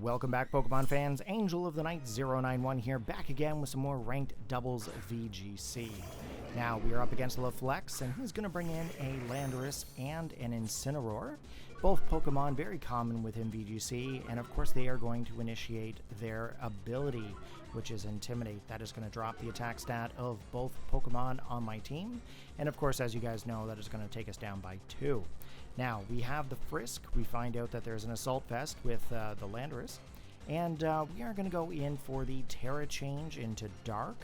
Welcome back, Pokemon fans. Angel of the Night 091 here, back again with some more ranked doubles VGC. Now, we are up against Leflex, and he's going to bring in a Landorus and an Incineroar. Both Pokemon very common within VGC, and of course they are going to initiate their ability, which is Intimidate. That is going to drop the attack stat of both Pokemon on my team, and of course, as you guys know, that is going to take us down by 2. Now, we have the Frisk. We find out that there's an Assault Vest with the Landorus, and we are going to go in for the Terra change into Dark,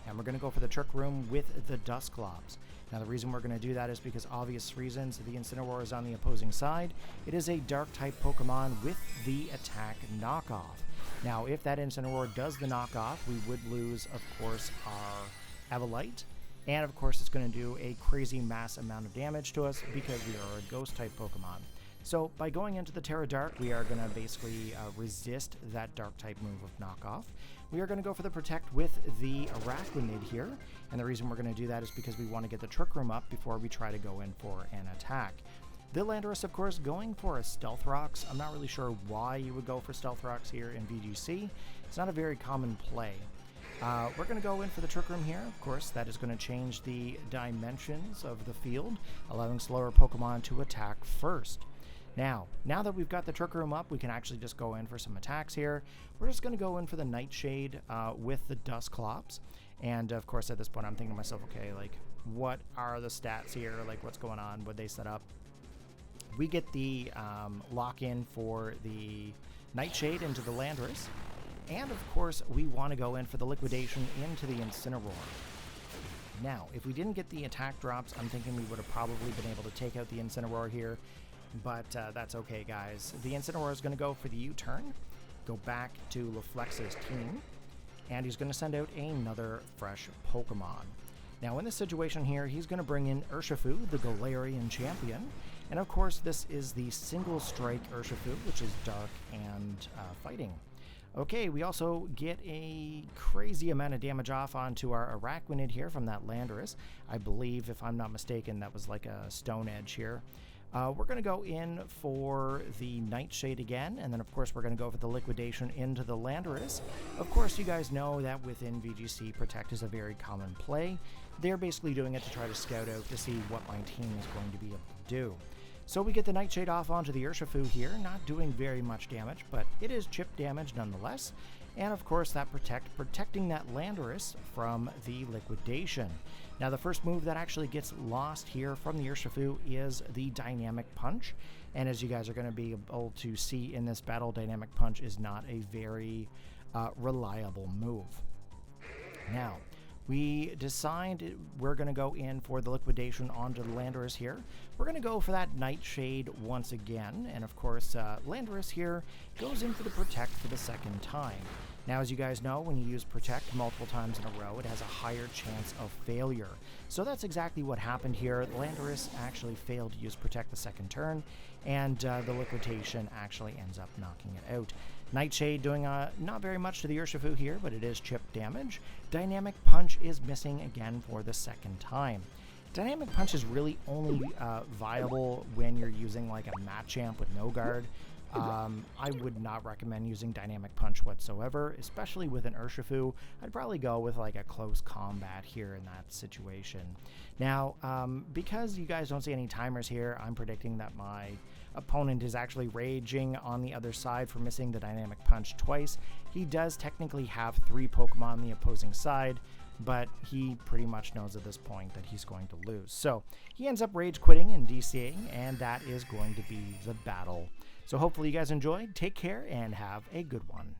and we're going to go for the Trick Room with the DUSCLOPS. Now, the reason we're going to do that is because obvious reasons. The Incineroar is on the opposing side. It is a Dark-type Pokemon with the attack knockoff. Now, if that Incineroar does the knockoff, we would lose, of course, our Evolite. And of course, it's going to do a crazy mass amount of damage to us because we are a Ghost-type Pokemon. So by going into the Terra Dark, we are going to basically resist that Dark-type move of knockoff. We are going to go for the Protect with the ARAQUANID here. And the reason we're going to do that is because we want to get the Trick Room up before we try to go in for an attack. The Landorus, of course, going for a Stealth Rocks. I'm not really sure why you would go for Stealth Rocks here in VGC. It's not a very common play. We're going to go in for the Trick Room here. Of course, that is going to change the dimensions of the field, allowing slower Pokemon to attack first. Now that we've got the Trick Room up, we can actually just go in for some attacks here. We're just going to go in for the Nightshade with the DUSCLOPS. And of course, at this point, I'm thinking to myself, okay, like, what are the stats here? Like, what's going on? Would they set up? We get the lock-in for the Nightshade into the Landorus. And of course, we want to go in for the Liquidation into the Incineroar. Now, if we didn't get the attack drops, I'm thinking we would have probably been able to take out the Incineroar here. But that's okay, guys. The Incineroar is going to go for the U-turn, go back to Leflex's team, and he's going to send out another fresh Pokemon. Now, in this situation here, he's going to bring in Urshifu, the Galarian champion. And of course, this is the single strike Urshifu, which is Dark and Fighting. Okay, we also get a crazy amount of damage off onto our ARAQUANID here from that Landorus. I believe, if I'm not mistaken, that was like a Stone Edge here. We're going to go in for the Nightshade again, and then of course we're going to go for the Liquidation into the Landorus. Of course, you guys know that within VGC, Protect is a very common play. They're basically doing it to try to scout out to see what my team is going to be able to do. So we get the Nightshade off onto the Urshifu here, not doing very much damage, but it is chip damage nonetheless. And of course that protecting that Landorus from the Liquidation. Now the first move that actually gets lost here from the Urshifu is the Dynamic Punch. And as you guys are going to be able to see in this battle, Dynamic Punch is not a very reliable move. Now, we decide we're going to go in for the Liquidation onto the Landorus here. We're going to go for that Nightshade once again. And of course, Landorus here goes in for the Protect for the second time. Now, as you guys know, when you use Protect multiple times in a row, it has a higher chance of failure. So that's exactly what happened here. Landorus actually failed to use Protect the second turn, and the Liquidation actually ends up knocking it out. Nightshade doing not very much to the Urshifu here, but it is chip damage. Dynamic Punch is missing again for the second time. Dynamic Punch is really only viable when you're using like a Machamp with no guard. I would not recommend using Dynamic Punch whatsoever, especially with an Urshifu. I'd probably go with like a close combat here in that situation. Now, because you guys don't see any timers here, I'm predicting that my opponent is actually raging on the other side for missing the Dynamic Punch twice. He does technically have 3 Pokemon on the opposing side, but he pretty much knows at this point that he's going to lose. So he ends up rage quitting and DCing, and that is going to be the battle. So hopefully you guys enjoyed. Take care and have a good one.